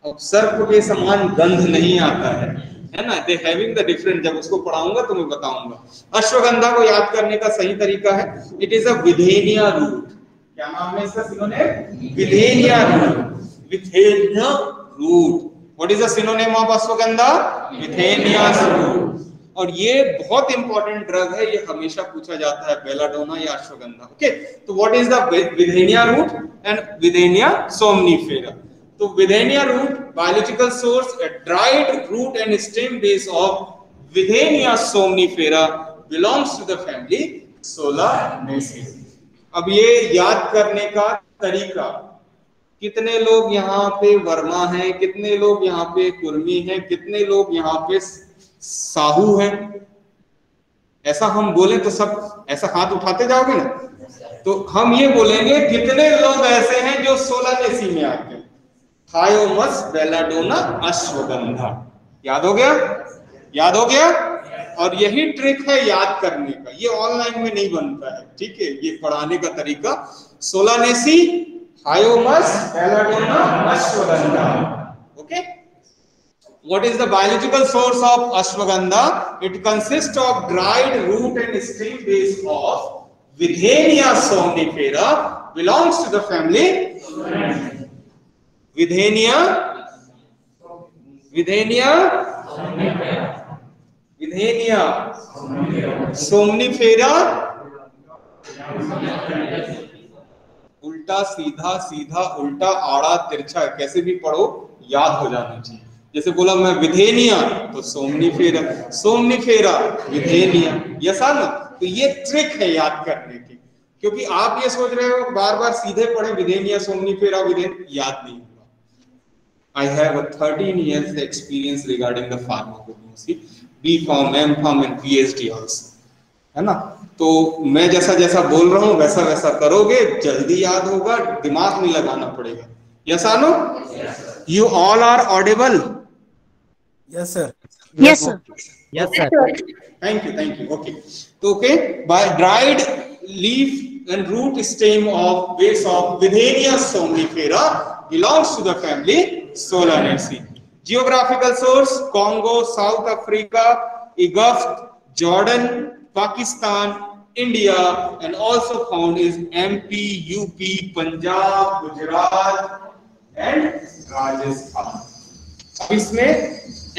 अब सर्प के समान गंध नहीं आता है ना, दे हैविंग द डिफरेंट, जब उसको पढ़ाऊंगा तो मैं बताऊंगा। अश्वगंधा को याद करने का सही तरीका है, it is a withania root. क्या नाम है इसका synonym, withania root, withania root. What is the synonym of ashwagandha? Withenia's root। और ये बहुत इंपॉर्टेंट ड्रग है, ये हमेशा पूछा जाता है, बेलाडोना या अश्वगंधा। ओके, तो what is the withania root and withania somnifera. तो withania root biological source, a dried root and stem base of Withenia somnifera belongs to the family Solanaceae। अब ये याद करने का तरीका, कितने लोग यहाँ पे वर्मा हैं, कितने लोग यहाँ पे कुर्मी हैं, कितने लोग यहाँ पे साहू हैं, ऐसा हम बोले तो सब ऐसा हाथ उठाते जाओगे ना। तो हम ये बोलेंगे कितने लोग ऐसे हैं जो सोलानेसी में आते हैं। थायोमस बेलाडोना अश्वगंधा। याद हो गया? याद हो गया? और यही ट्रिक है याद करने का, ये ऑनलाइन में नहीं बनता है, ठीक है, ये पढ़ाने का तरीका। Solanaceae, hyoscyamus belladonna Ashwagandha. Okay, what is the biological source of ashwagandha? It consists of dried root and stem base of Vidhenia somnifera, belongs to the family Vidhenia somnifera। उल्टा सीधा, सीधा उल्टा आड़ा तिरछा कैसे भी पढ़ो याद हो जाना चाहिए। जैसे बोला मैं विधेनिया तो सोमनीफेरा, सोमनीफेरा विधेनिया, यसा ना। तो ये ट्रिक है याद करने की, क्योंकि आप ये सोच रहे हो बार बार सीधे पढ़े विधेनिया सोमनीफेरा विधेन, याद नहीं होगा। I have a 13 years experience regarding the pharmacognosy, B.Pharm, M.Pharm and PhD also, है ना। तो मैं जैसा जैसा बोल रहा हूँ वैसा वैसा करोगे, जल्दी याद होगा, दिमाग नहीं लगाना पड़ेगा। Yes or no? You all are audible? Yes sir. Yes sir. Yes sir. Thank you. Okay. So okay, by dried leaf and root stem of base of Vidhenia somnifera, belongs to the family Solanaceae. Geographical source: Congo, South Africa, Egypt, Jordan, Pakistan, India, and also found is MP, UP, Punjab, Gujarat and Rajasthan. इसमें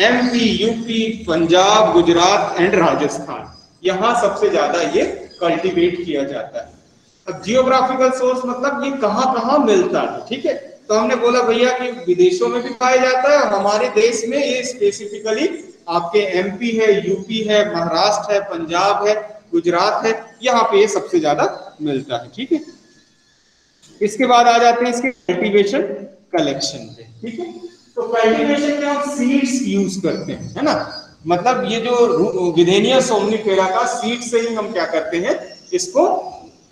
MP, UP, Punjab, Gujarat and Rajasthan, यहाँ सबसे ज्यादा ये cultivate किया जाता है। अब geographical source मतलब ये कहाँ कहाँ मिलता है, ठीक है। तो हमने बोला भैया कि विदेशों में भी पाया जाता है, और हमारे देश में ये स्पेसिफिकली आपके MP है, UP है, महाराष्ट्र है, पंजाब है, गुजरात है, यहाँ पे ये सबसे ज्यादा मिलता है, ठीक है। इसके बाद आ जाते हैं इसके कल्टीवेशन कलेक्शन पे, ठीक है। तो कल्टीवेशन में हम सीड्स यूज करते हैं, है ना। मतलब ये जो विधेनिया सोमनीफेरा का सीड से ही हम क्या करते हैं, इसको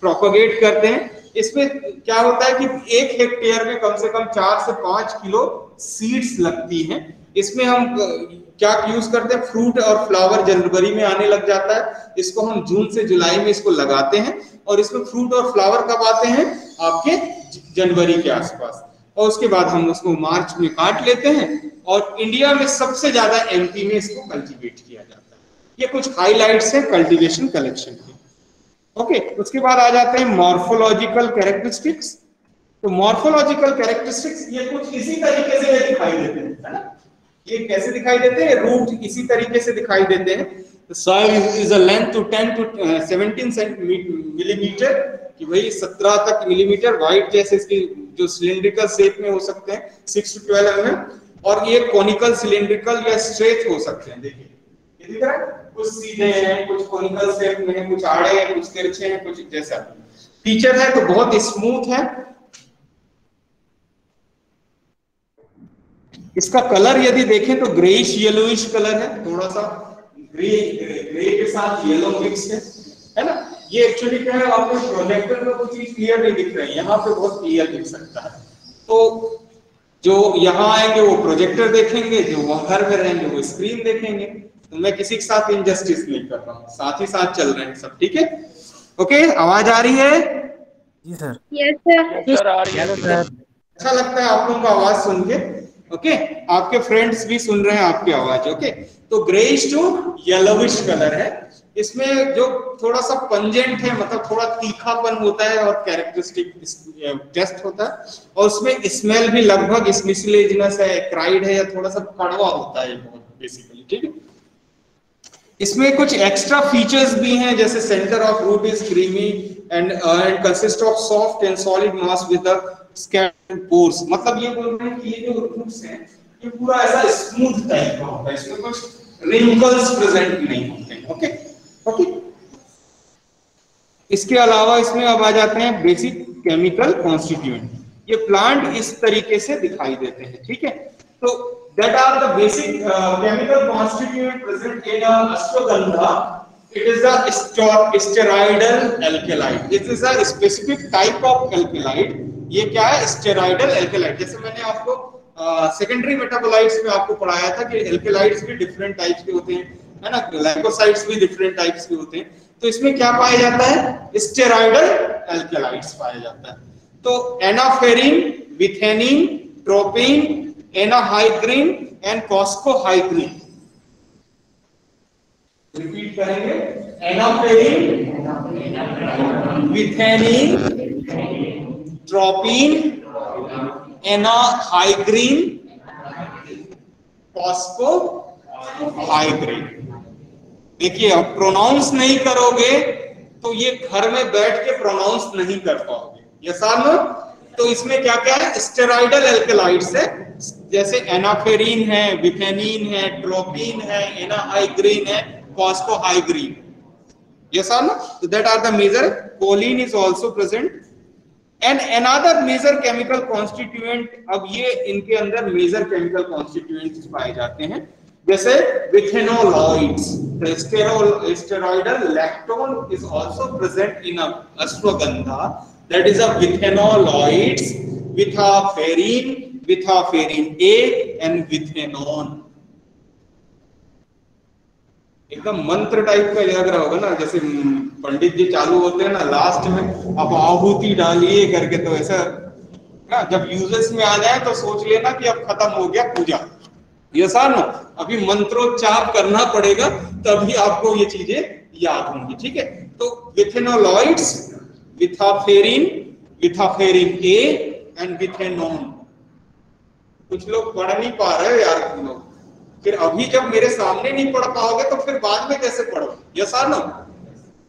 प्रोपेगेट करते हैं। इसमें क्या होता है कि 1 हेक्टेयर में कम से कम 4 से 5 किलो सीड्स लगती हैं। इसमें हम क्या यूज करते हैं, फ्रूट और फ्लावर जनवरी में आने लग जाता है, इसको हम जून से जुलाई में इसको लगाते हैं, और इसमें फ्रूट और फ्लावर कब आते हैं, आपके जनवरी के आसपास, और उसके बाद हम उसको मार्च में काट लेते हैं। और इंडिया में सबसे ज्यादा MP में इसको कल्टीवेट किया जाता है। ये कुछ हाइलाइट्स हैं कल्टीवेशन कलेक्शन के। ओके, उसके बाद आ जाते हैं मॉर्फोलॉजिकल कैरेक्टरिस्टिक्स। तो मॉर्फोलॉजिकल कैरेक्टरिस्टिक्स ये कुछ इसी तरीके से दिखाई देते हैं, है ना। ये कैसे दिखाई देते हैं, रूट इसी तरीके से दिखाई देते हैं। The soil is a length to 10 to 17 millimetre, कि भाई 17 तक मिलीमीटर, वाइट जैसे इसकी जो सिलिंड्रिकल शेप में हो सकते हैं 6 to 12 mm, और ये कॉनिकल सिलिंड्रिकल या स्ट्रेट हो सकते हैं। देखिए ये दिख रहा है, कुछ सीधे हैं, कुछ कॉनिकल शेप में हैं, कुछ आड़े हैं, कुछ तिरछे हैं, कुछ जैसा फीचर है। तो बहुत स्मूथ है। इसका कलर यदि देखें तो ग्रेइश येलोइश कलर है, थोड़ा सा ग्रे के साथ येलो मिक्स है ना। ये एक्चुअली क्या है, आपको प्रोजेक्टर में कुछ चीज क्लियर नहीं दिख रही है, यहाँ पे बहुत क्लियर दिख सकता है। तो जो यहाँ आएंगे वो प्रोजेक्टर देखेंगे, जो वहां घर में रहेंगे वो स्क्रीन देखेंगे। तो मैं किसी के साथ इनजस्टिस नहीं कर रहा हूँ, साथ ही साथ चल रहे हैं सब, ठीक है। ओके, आवाज आ रही है? जी सर। Yes sir. आ रही है। अच्छा लगता है आप लोगों को आवाज सुन के, ओके। आपके फ्रेंड्स भी सुन रहे हैं आपकी आवाज, ओके। तो ग्रेइश टू येलोविश कलर है। इसमें जो थोड़ा सा पंजेंट है, मतलब थोड़ा तीखापन होता है और कैरेक्टरिस्टिक टेस्ट होता है, और उसमें स्मेल भी लगभग स्मिसलेजिनस है, क्राइड है, या थोड़ा सा कड़वा होता है बहुत बेसिकली, ठीक है। इसमें कुछ एक्स्ट्रा फीचर्स भी हैं, जैसे centre of root is creamy and consist of soft and solid mass with the scattered pores. मतलब ये बोल रहे हैं कि ये जो रूट्स हैं ये पूरा ऐसा स्मूथ टाइप का होता है, इसमें कुछ रिंकल्स प्रेजेंट नहीं होते हैं, ओके। ओके, इसके अलावा इसमें अब आ जाते हैं बेसिक केमिकल कॉन्स्टिट्यूएंट। ये प्लांट इस तरीके से दिखाई देते हैं, ठीक है। तो that are the basic chemical constituent present in ashwagandha. It is the steroidal alkaloid. It is a specific type of alkaloid. ये क्या है? Steroidal alkaloid. जैसे मैंने आपको सेकेंडरी मेटाबोलाइट्स में आपको पढ़ाया था कि एल्केलाइड्स भी डिफरेंट टाइप्स के होते हैं, है ना, ग्लाइकोसाइड्स भी डिफरेंट टाइप्स के होते हैं। तो इसमें क्या पाया जाता है? स्टेरॉयडल एल्केलाइड्स पाया जाता है। तो एनाफेरिन, विथेनिन, ट्रोपिन, एनाहाइड्रिन एंड कॉस्कोहाइड्रिन। रिपीट करेंगे, एनाफेरिन, विथेनिन, ट्रोपिन, एनाहाइड्रिन, फॉस्फोहाइड्रिन। देखिए, अब प्रोनाउंस नहीं करोगे तो ये घर में बैठ के प्रोनाउंस नहीं कर पाओगे। यस और नो? तो इसमें क्या क्या है? स्टेरॉयडल एल्केलाइड्स है, जैसे एनाफेरिन है, विथेनिन है, ट्रोपिन है, एनाहाइड्रिन है, फॉस्फोहाइड्रिन। यस और no? So that are the major. Choline is also present. And another major chemical constituent, अब ये इनके अंदर major chemical constituents पाए जाते हैं, जैसे विथेनोलॉइड्स। The steroidal lactone is also present in ashwagandha. That is a vithenolides, vithaferin, vithaferin A and vithenone. एकदम मंत्र टाइप का लग रहा होगा ना, जैसे पंडित जी चालू होते हैं ना लास्ट में, अब आहुति डालिए करके, तो ऐसा ना जब यूजेस में आ जाए तो सोच लेना कि अब खत्म हो गया पूजा। ये सार ना, अभी मंत्रोच्चार करना पड़ेगा तभी आपको ये चीजें याद होंगी, ठीक है। तो विथेनोलॉइड्स, विथाफेरिन, विथाफेरिन ए एंड विथेनोन। कुछ लोग पढ़ नहीं पा रहे यार तुम लोग, फिर अभी जब मेरे सामने नहीं पढ़ पाओगे तो फिर बाद में कैसे पढ़ोगे? यस और नो?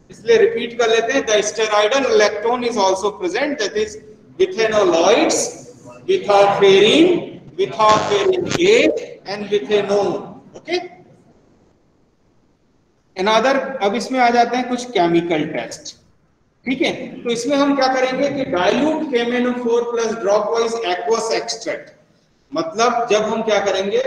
इसलिए रिपीट कर लेते हैं। The steroidal lactone is also present, that is withanolides, withaferin, withaferin A and withanone. Okay, another. अब इसमें आ जाते हैं कुछ केमिकल टेस्ट, ठीक है। तो इसमें हम क्या करेंगे कि dilute KMnO4 plus drop wise aqueous extract, मतलब जब हम क्या करेंगे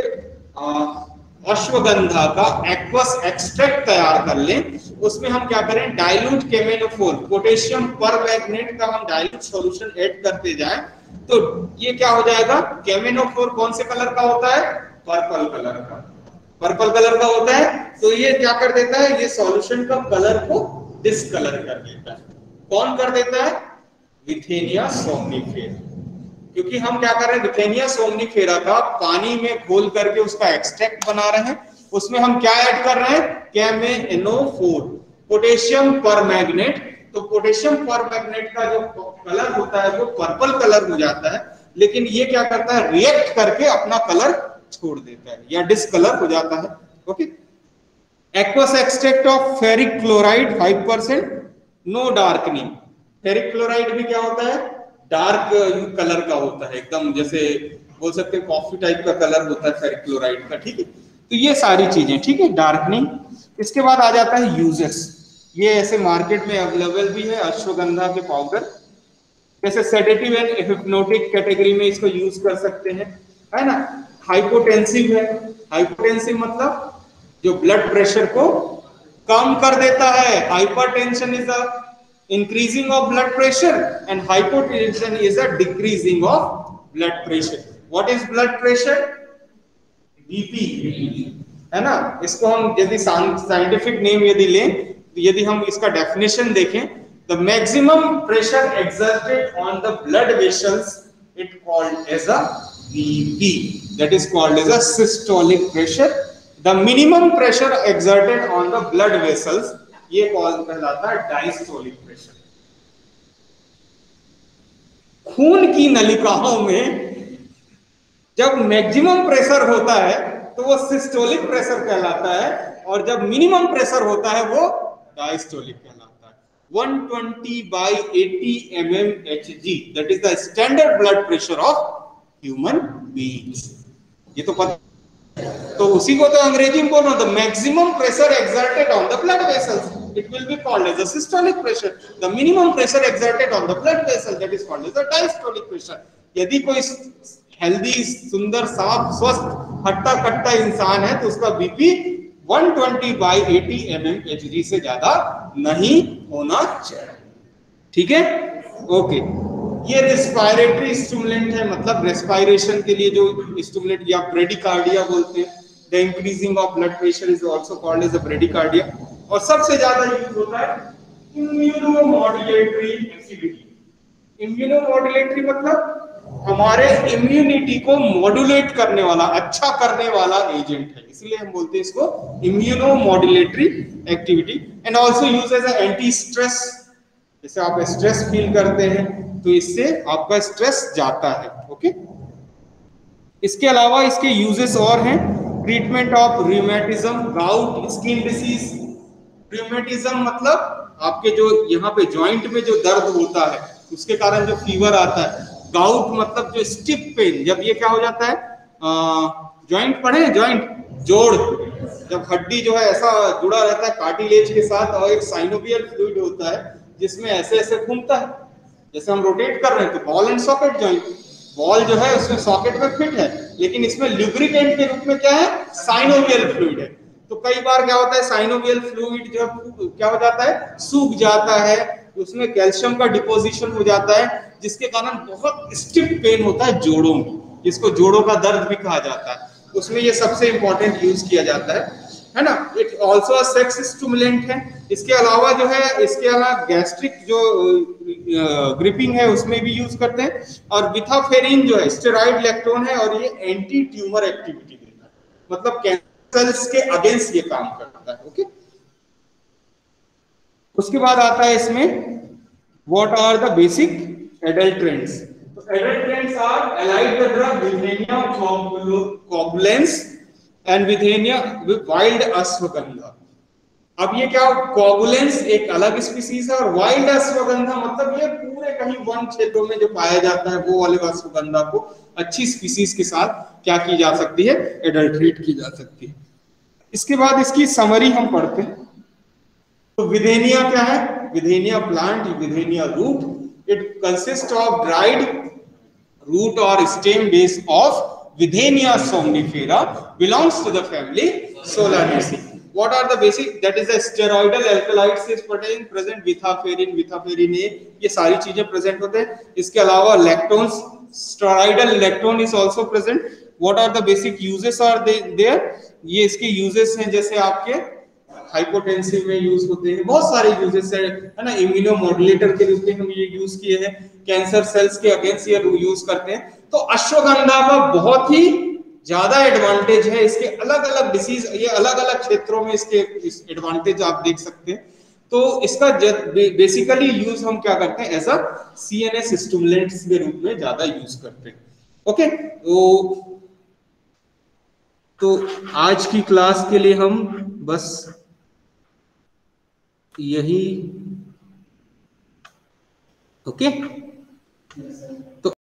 अश्वगंधा का एक्वस एक्सट्रैक्ट तैयार कर लें, उसमें हम क्या करें? डाइल्यूट KMnO4 पोटेशियम परमैंगनेट का हम डाइल्यूट सॉल्यूशन ऐड करते जाएं, तो ये क्या हो जाएगा? KMnO4 कौन से कलर का होता है? पर्पल कलर का। पर्पल कलर का होता है, तो ये क्या कर देता है? ये सॉल्यूशन का कलर को डिस्कलर कर देता है। कौन कर देता है? विथेनिया सोमनिफेरा। क्योंकि हम क्या कर रहे हैं? विथेनिया सोमनिफेरा का पानी में घोल करके उसका एक्सट्रैक्ट बना रहे हैं। उसमें हम क्या ऐड कर रहे हैं? KMnO4, potassium permanganate. तो पोटेशियम परमैंगनेट का जो कलर होता है वो पर्पल कलर हो जाता है, लेकिन ये क्या करता है? रिएक्ट करके अपना कलर छोड़ देता है या डिसकलर हो जाता है। Okay, aqueous extract of ferric chloride 5%, no darkening. Ferric chloride भी क्या होता है? डार्क कलर का होता है, एकदम जैसे बोल सकते हैं कॉफी टाइप का कलर होता है फेरिक क्लोराइड का, ठीक है। तो ये सारी चीजें, ठीक है, डार्कनिंग। इसके बाद आ जाता है यूजेस। ये ऐसे मार्केट में अवेलेबल भी है अश्वगंधा के पाउडर, जैसे सेडेटिव एंड हिप्नोटिक कैटेगरी में इसको यूज कर सकते हैं, है ना। हाइपोटेंसिव है। हाइपोटेंसिव मतलब जो ब्लड प्रेशर को कम कर देता है। Hypertension is a increasing of blood pressure and hypotension is a decreasing of blood pressure. What is blood pressure? BP, है ना। इसको हम यदि साइंटिफिक नेम यदि लें, तो यदि हम इसका डेफिनेशन देखें, the maximum pressure exerted on the blood vessels it called as a BP, that is called as a systolic pressure. The minimum pressure exerted on the blood vessels ये call कहलाता है डायस्टोलिक प्रेशर। खून की नलिकाओं में जब maximum pressure होता है तो वो सिस्टोलिक प्रेशर कहलाता है, और जब मिनिमम प्रेशर होता है वो डायस्टोलिक कहलाता है। 120/80 mmHg, that is the standard blood pressure of human beings. ये तो पता, तो उसी को तो अंग्रेजी में बोलो, the maximum pressure exerted on the blood vessels it will be called as a systolic pressure. The minimum pressure exerted on the blood vessel, that is called as a diastolic pressure. यदि कोई healthy, सुंदर, साफ, स्वस्थ, हट्टा कट्टा इंसान है तो उसका बीपी 120/80 mmHg से ज्यादा नहीं होना चाहिए। ठीक है, ओके। ये रेस्पिरेटरी स्टिमुलेंट है, मतलब रेस्पिरेशन के लिए जो स्टिमुलेंट या ब्रेडिकार्डिया बोलते हैं। The increasing of blood pressure is also called as a bradycardia. और सबसे ज्यादा यूज होता है इम्यूनोमॉड्यूलेटरी एक्टिविटी। इम्यूनोमॉड्यूलेटरी मतलब हमारे इम्यूनिटी को मॉड्यूलेट करने वाला, अच्छा करने वाला एजेंट है, इसलिए हम बोलते हैं इसको immunomodulatory activity. And also use as a anti stress. जैसे आप स्ट्रेस फील करते हैं तो इससे आपका स्ट्रेस जाता है। ओके, इसके अलावा इसके यूजेस और हैं। Treatment of rheumatism, gout, skin disease. Rheumatism मतलब आपके जो यहाँ पे जॉइंट में जो दर्द होता है उसके कारण जो फीवर आता है। गाउट मतलब जो स्टिफ पेन, जब ये क्या हो जाता है, जॉइंट पढ़े, जॉइंट जोड़, जब हड्डी जो है ऐसा जुड़ा रहता है कार्टिलेज के साथ और एक साइनोवियल फ्लूइड होता है जिसमें ऐसे ऐसे घूमता है, जैसे हम रोटेट कर रहे हैं तो ball and socket joint. Ball जो है उसमें सॉकेट में फिट है, लेकिन इसमें लुब्रिकेंट के रूप में क्या है, साइनोवियल फ्लूइड है। तो कई बार क्या होता है, साइनोवियल फ्लूइड जो क्या हो जाता है, सूख जाता है, उसमें कैल्शियम का डिपोजिशन हो जाता है, जिसके कारण बहुत स्टिफ पेन होता है जोड़ों में, जिसको जोड़ों का दर्द भी कहा जाता है। उसमें ये सबसे इंपॉर्टेंट यूज किया जाता है ना। It also a sex stimulant है। इसके अलावा जो है, इसके अलावा गैस्ट्रिक जो ग्रिपिंग है उसमें भी यूज करते हैं। और बिथाफेरिन जो है स्टेरॉइड लैक्टोन है और ये एंटी ट्यूमर एक्टिविटी देता है, मतलब कैंसर सेल्स के अगेंस्ट ये काम करता है। ओके, उसके बाद आता है इसमें what are the basic adulterants. Adulterants are allied the drug Withenia coagulans and Withenia wild ashwagandha। अब ये क्या, कोगुलेंस एक अलग स्पीसीज है और वाइल्ड अश्वगंधा मतलब ये पूरे कहीं वन क्षेत्रों में जो पाया जाता है वो वाले अश्वगंधा को अच्छी स्पीसीज के साथ क्या की जा सकती है, एडल्ट्रेट की जा सकती है। इसके बाद इसकी समरी हम पढ़ते हैं। तो विधेनिया क्या है, withania plant, withania root. It consist of dried root or stem base of Withenia somnifera, belongs to the family Solanaceae. What are the basic, that is the steroidal alkaloids is present, Vithaferin, Vithaferin A, ये सारी चीजें present होते हैं। इसके अलावा लैक्टोन्स, steroidal lactone is also present. What are the basic uses are there? ये इसके uses हैं, जैसे आपके हाइपोटेंसिव में यूज होते हैं, बहुत सारे यूजेस है ना। इम्यूनोमॉड्यूलेटर के रूप में हम ये यूज किए हैं, कैंसर सेल्स के अगेंस्ट ये यूज करते हैं। तो अश्वगंधा का बहुत ही ज्यादा एडवांटेज है, इसके अलग अलग डिसीज, ये अलग अलग क्षेत्रों में इसके एडवांटेज आप देख सकते हैं। तो इसका बेसिकली यूज हम क्या करते हैं, एज अ सीएनएस स्टिमुलेंट्स के रूप में ज्यादा यूज करते हैं। ओके, तो आज की क्लास के लिए हम बस यही, ओके। तो